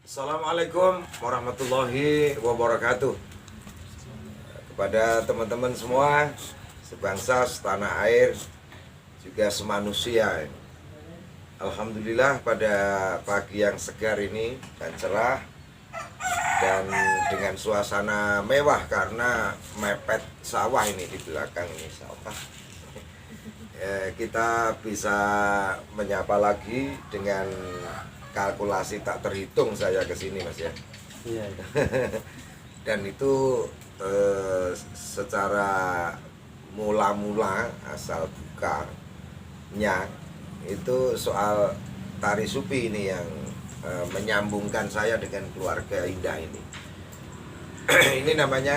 Assalamualaikum warahmatullahi wabarakatuh. Kepada teman-teman semua, sebangsa, setanah air, juga semanusia. Alhamdulillah pada pagi yang segar ini dan cerah dan dengan suasana mewah karena mepet sawah ini di belakang ini sawah. Kita bisa menyapa lagi dengan kalkulasi tak terhitung saya ke sini Mas ya. Iya. Dan itu secara mula-mula asal bukanya itu soal tari supi ini yang menyambungkan saya dengan keluarga indah ini. Ini namanya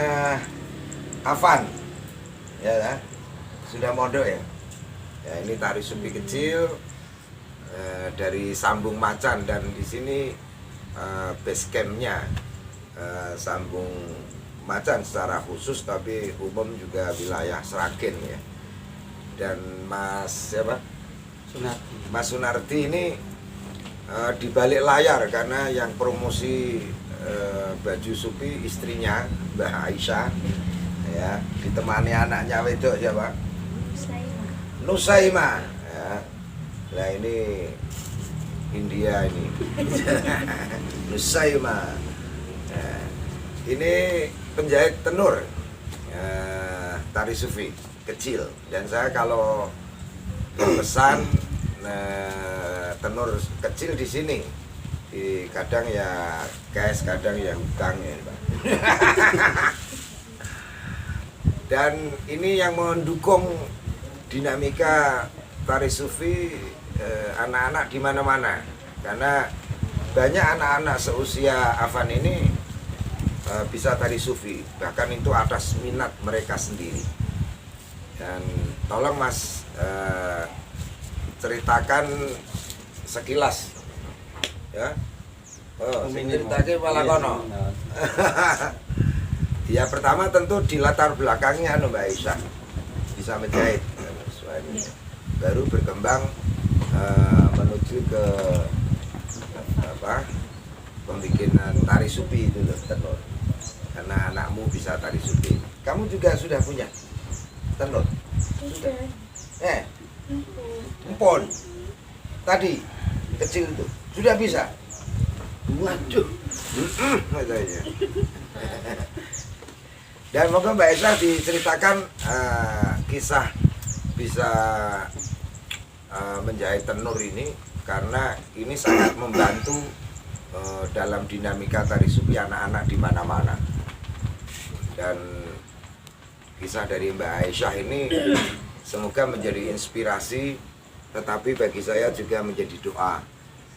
Afan. Ya, sudah mondok ya. Ya, ini tari supi kecil dari Sambung Macan, dan di sini base campnya Sambung Macan secara khusus, tapi umum juga wilayah Sragen ya. Dan Mas siapa? Sunarti. Mas Sunarti ini di balik layar karena yang promosi baju supi istrinya Mbah Aisyah ya, ditemani anaknya wedok ya Pak Nusaima ya. Nah ini India ini Nusaima. Nah, ini penjahit tenur tari sufi kecil, dan saya kalau pesan tenur kecil di sini kadang ya cash, kadang ya hutang ya Pak. Dan ini yang mendukung dinamika tari sufi anak-anak di mana-mana, karena banyak anak-anak seusia Afan ini bisa tari sufi, bahkan itu atas minat mereka sendiri. Dan tolong Mas ceritakan sekilas ya. Ceritakan malah kono. Ya pertama tentu di latar belakangnya Mbak Aisyah bisa menjahit, baru berkembang menuju ke pembikinan tari supi itu loh, tenur. Karena anakmu bisa tari supi. Kamu juga sudah punya tenur? Sudah. Empon. Tadi kecil itu sudah bisa. Waduh. Katanya. Dan moga Mbak Esa diceritakan kisah bisa menjahit tenur ini, karena ini sangat membantu dalam dinamika tari supi anak-anak di mana-mana. Dan kisah dari Mbak Aisyah ini semoga menjadi inspirasi, tetapi bagi saya juga menjadi doa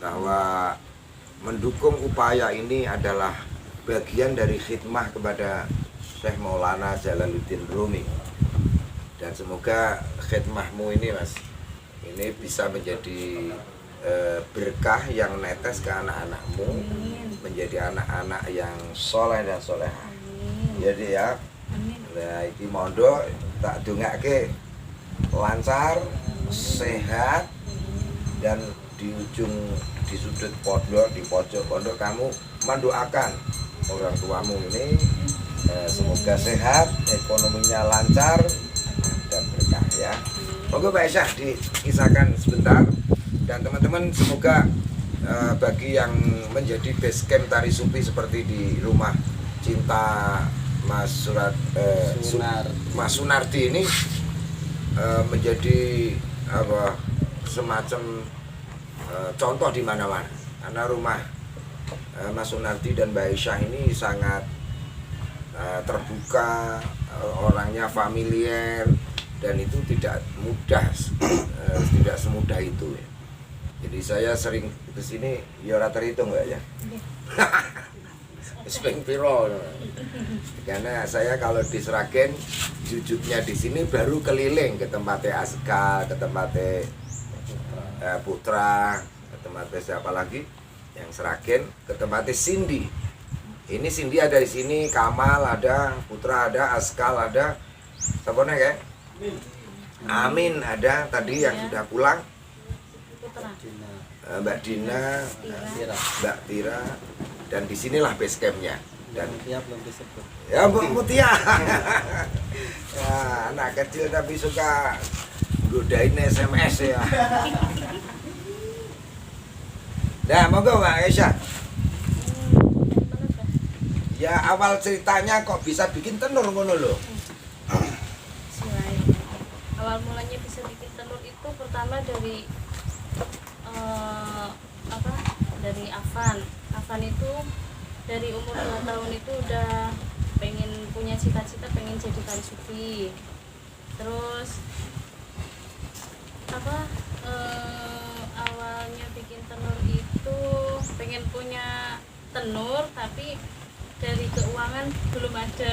bahwa mendukung upaya ini adalah bagian dari khidmah kepada Syekh Maulana Jalaluddin Rumi. Dan semoga khidmahmu ini Mas, ini bisa menjadi berkah yang netes ke anak-anakmu, menjadi anak-anak yang soleh dan solehah. Jadi ya, nah iki mondo tak dongake lancar, sehat, dan di sudut pondok, di pojok pondok kamu mendoakan orang tuamu ini semoga sehat, ekonominya lancar dan berkah ya. Moga Mbak Aisyah dikisahkan sebentar, dan teman-teman semoga bagi yang menjadi base camp tari supi seperti di rumah cinta Mas Sunarti ini menjadi semacam contoh di mana-mana, karena rumah Mas Sunarti dan Mbak Aisyah ini sangat terbuka, orangnya familiar, dan itu tidak mudah, tidak semudah itu ya. Jadi saya sering ke sini ya ora terhitung enggak ya. Speng piro. Karena saya kalau di Sragen jujurnya di sini baru keliling ke tempatnya Askal, ke tempatnya Putra, ke tempatnya siapa lagi yang Sragen, ke tempatnya Cindy. Ini Cindy ada di sini, Kamal ada, Putra ada, Askal ada, siapa nih kayak? Amin ada tadi yang sudah pulang. Mbak Dina, Mbak Tira, Dan disinilah base campnya. Dan Mutia belum disebut. ya Bu Mutia. Ya, anak kecil tapi suka godain SMS ya. Nah, monggo Mbak Aisyah. Ya awal ceritanya kok bisa bikin tenur ngono lho. Awal mulanya bisa bikin tenur itu pertama dari dari Afan itu dari umur 2 tahun itu udah pengen punya cita-cita pengen jadi tari sufi. Terus awalnya bikin tenur itu pengen punya tenur tapi dari keuangan belum ada.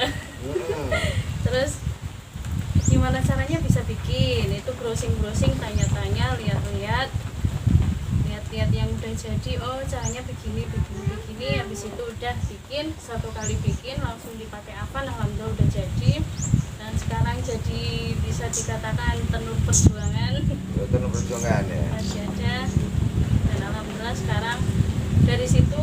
Terus gimana caranya bisa bikin, itu browsing tanya-tanya, lihat-lihat yang udah jadi, oh caranya begini, habis itu udah bikin, 1 kali bikin langsung dipakai Afan, alhamdulillah udah jadi. Dan sekarang jadi bisa dikatakan tenur perjuangan. Tenur perjuangan ya. Masih ada. Dan alhamdulillah sekarang dari situ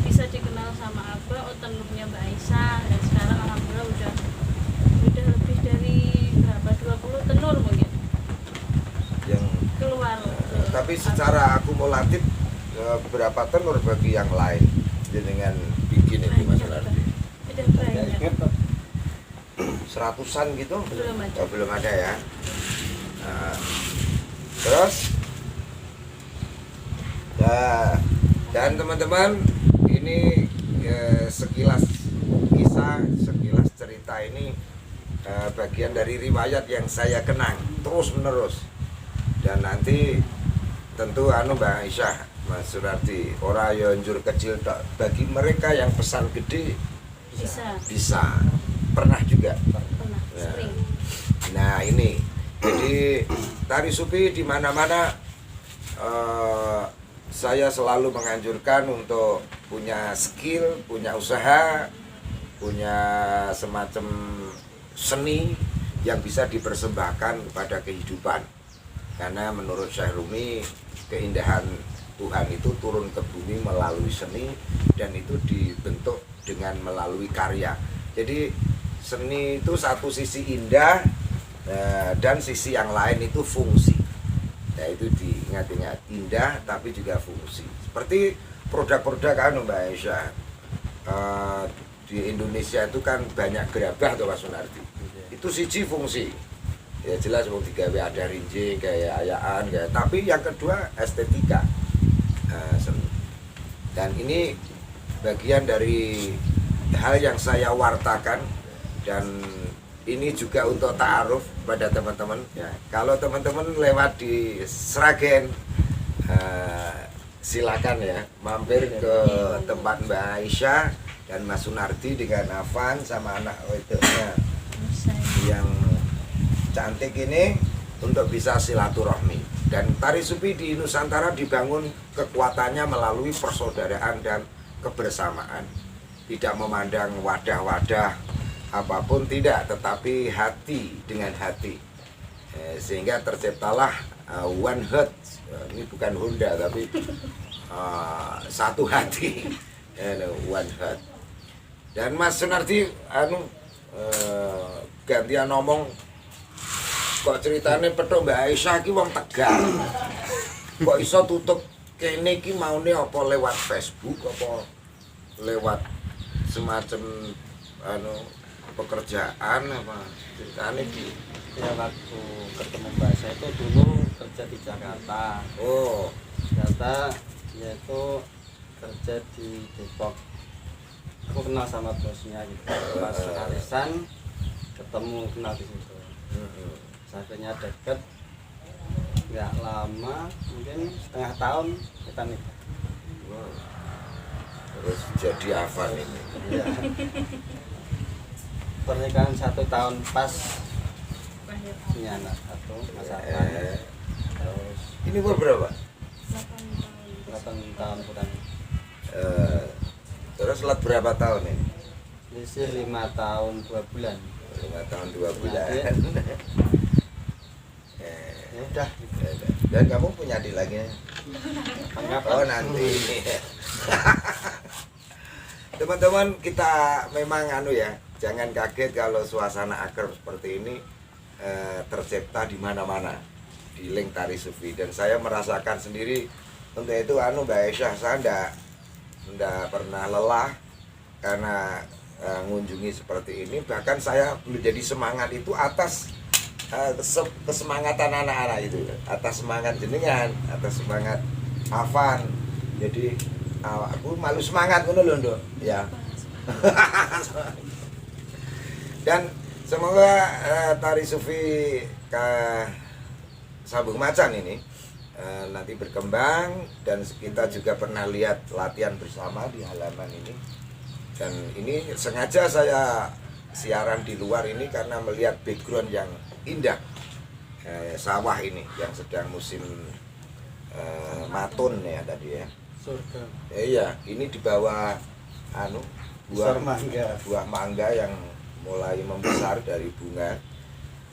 bisa dikenal sama Abah, oh tenurnya Mbak Aisyah. Dan sekarang alhamdulillah udah lebih dari berapa, 20 tenur mungkin Yang keluar. tapi secara akumulatif berapa tenur bagi yang lain dengan bikin itu Mas Lardi? Udah banyak. 100-an gitu? Belum ada. Oh, belum ada ya. Nah, terus ya, dan teman-teman ini sekilas kisah, sekilas cerita ini bagian dari riwayat yang saya kenang terus menerus. Dan nanti tentu Mbak Aisyah, Mas Surardi, ora yo njur kecil tok, bagi mereka yang pesan gede bisa pernah juga Pernah, sering. Nah ini jadi tari sufi di mana-mana saya selalu menganjurkan untuk punya skill, punya usaha, punya semacam seni yang bisa dipersembahkan kepada kehidupan. Karena menurut Syekh Rumi, keindahan Tuhan itu turun ke bumi melalui seni, dan itu dibentuk dengan melalui karya. Jadi seni itu satu sisi indah, dan sisi yang lain itu fungsi. Nah itu diingat-ingat, indah tapi juga fungsi. Seperti produk-produk kan Mbak Aisyah, di Indonesia itu kan banyak gerabah tuh Mas Sunardi. Itu siji fungsi. Ya jelas mau digawe ada rinjing kayak ayaan kayak, tapi yang kedua estetika. Dan ini bagian dari hal yang saya wartakan, dan ini juga untuk ta'aruf pada teman-teman ya. Kalau teman-teman lewat di Sragen, silakan ya mampir ke tempat Mbak Aisyah dan Mas Sunardi dengan Afan sama anak wedoknya yang cantik ini untuk bisa silaturahmi. Dan tari sufi di Nusantara dibangun kekuatannya melalui persaudaraan dan kebersamaan, tidak memandang wadah-wadah apapun, tidak, tetapi hati dengan hati, sehingga terciptalah one heart. Ini bukan Honda tapi satu hati, one heart. Dan Mas Sunardi gantian ngomong, kok ceritanya petok Mbak Aisyah ki wong Tegal, kok iso tutup kene ki maune apa lewat Facebook apa lewat semacam pekerjaan apa ceritanya ki? Ya waktu ketemu Mbak Aisyah itu dulu kerja di Jakarta. Oh, Jakarta, yaitu kerja di Depok. Aku kenal sama bosnya gitu. Pas arisan ketemu, kenal di situ. Akhirnya deket, nggak lama, mungkin setengah tahun kita nikah. wow. Terus jadi Afan ini. Ya. Pernikahan 1 tahun pas punya anak 1, Mas Afan. Terus Ini umur berapa? 8 tahun kurang. Terus lat berapa tahun ini? Isi 5 tahun 2 bulan. 5 tahun 2 bulan. Ya udah. Dan kamu punya adik lagi? Kenapa? Oh nanti. Teman-teman, kita memang jangan kaget kalau suasana akrab seperti ini tercipta di mana-mana di link tari sufi, dan saya merasakan sendiri untuk itu Mbak Aisyah, saya ndak pernah lelah karena mengunjungi seperti ini. Bahkan saya menjadi semangat itu atas kesemangatan anak-anak itu, atas semangat jenengan, atas semangat Afan. Jadi aku malu semangat ngono lho, Nduk. Ya. Dan semoga tari sufi Sambung Macan ini nanti berkembang, dan kita juga pernah lihat latihan bersama di halaman ini. Dan ini sengaja saya siaran di luar ini karena melihat background yang indah, sawah ini yang sedang musim matun ya tadi ya. Surga. Iya, ini di bawah buah mangga yang mulai membesar dari bunga,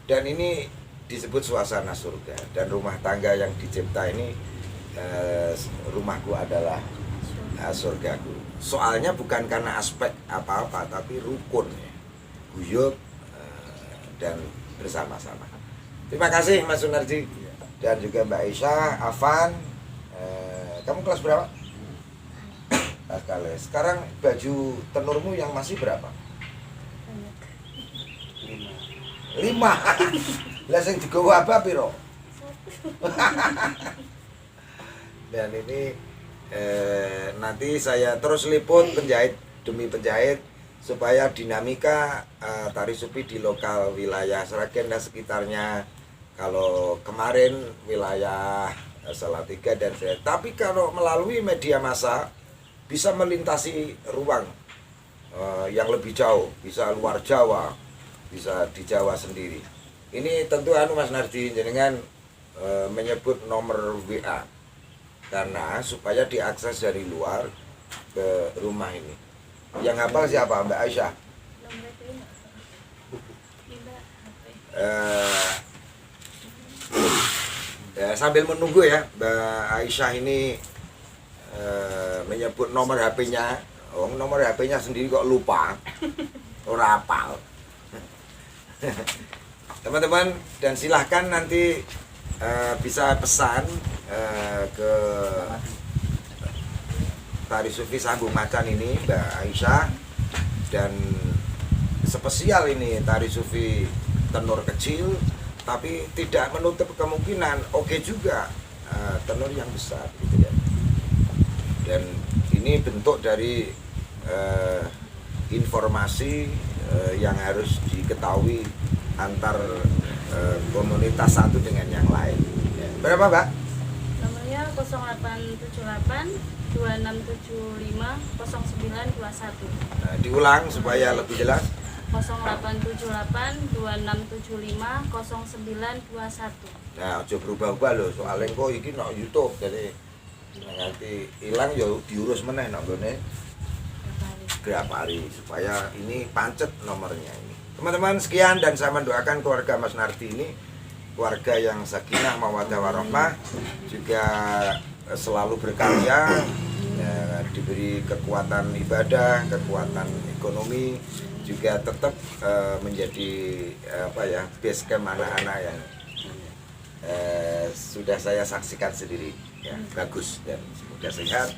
dan ini disebut suasana surga. Dan rumah tangga yang dicipta ini, rumahku adalah surgaku. Soalnya bukan karena aspek apa-apa, tapi rukun ya, guyub dan bersama-sama. Terima kasih Mas Sunarji dan juga Mbak Aisyah, Afan. Kamu kelas berapa? Kelas kali. Sekarang baju tenurmu yang masih berapa? 5. Lah sing digawa apa piro? Dan ini nanti saya terus liput penjahit demi penjahit supaya dinamika tari sufi di lokal wilayah Sragen dan sekitarnya. Kalau kemarin wilayah Salatiga dan tapi kalau melalui media massa bisa melintasi ruang yang lebih jauh, bisa luar Jawa, bisa di Jawa sendiri. Ini tentu Mas Nardi jenengan menyebut nomor WA karena supaya diakses dari luar ke rumah ini. Yang hafal siapa? Mbak Aisyah. Ya, sambil menunggu ya Mbak Aisyah ini menyebut nomor HP-nya. Nomor HP-nya sendiri kok lupa, ora hafal. Teman-teman, dan silahkan nanti bisa pesan ke tari sufi Sambung Macan ini Mbak Aisyah, dan spesial ini tari sufi tenur kecil, tapi tidak menutup kemungkinan oke juga tenur yang besar gitu ya. Dan ini bentuk dari informasi yang harus diketahui antar komunitas satu dengan yang lain. Berapa, Mbak? Nomornya 0878 2675 0921. Nah, diulang supaya lebih jelas. 0878 2675 0921. Nah, aja berubah-ubah loh, soalnya kok iki nang YouTube jadi nanti hilang ya diurus meneh nang gone Grapari supaya ini pancet nomornya ini. Teman-teman, sekian, dan saya mendoakan keluarga Mas Nardi ini keluarga yang sakinah mawaddah warahmah, juga selalu berkarya, diberi kekuatan ibadah, kekuatan ekonomi, juga tetap menjadi base camp anak-anak yang sudah saya saksikan sendiri ya, bagus, dan semoga sehat,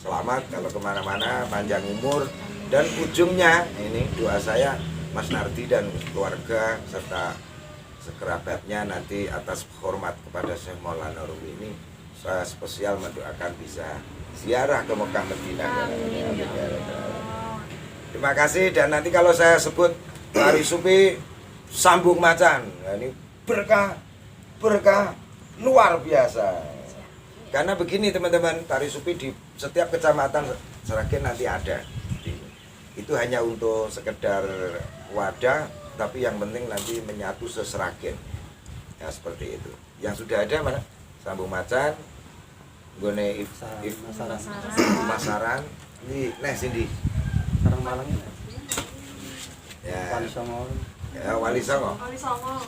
selamat kalau kemana-mana, panjang umur, dan ujungnya ini doa saya Mas Nardi dan keluarga serta sekerabatnya nanti atas hormat kepada Syekh Maulana Rumi ini, saya spesial mendoakan bisa ziarah ke Mekah Madinah. Terima kasih, dan nanti kalau saya sebut tari sufi Sambung Macan, nah ini berkah luar biasa. Karena begini teman-teman, tari sufi di setiap kecamatan Sragen nanti ada. Itu hanya untuk sekedar wadah, tapi yang penting nanti menyatu sesragen. Ya seperti itu. Yang sudah ada mana? Sambung Macan, Gone Masaran, ini Sindi. Sarang Malang Ya. Wali Songo. Ya, Wali Songo.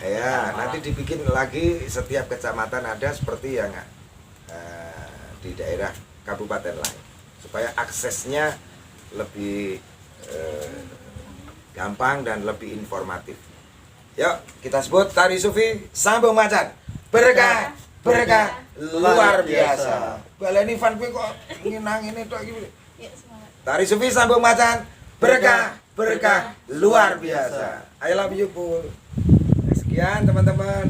Ya, nanti dibikin lagi setiap kecamatan ada seperti yang di daerah kabupaten lain. supaya aksesnya lebih gampang dan lebih informatif. Yuk kita sebut tari sufi sambung macan. Berkah luar biasa. Baleni fan kuwi kok nginang ini tok iki. Ya, semangat. Tari sufi sambung macan. Berkah luar biasa. I love you Pul. Sekian teman-teman.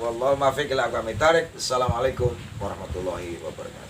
Wallahu muwaffiq ila aqwamit thoriq. Assalamualaikum warahmatullahi wabarakatuh.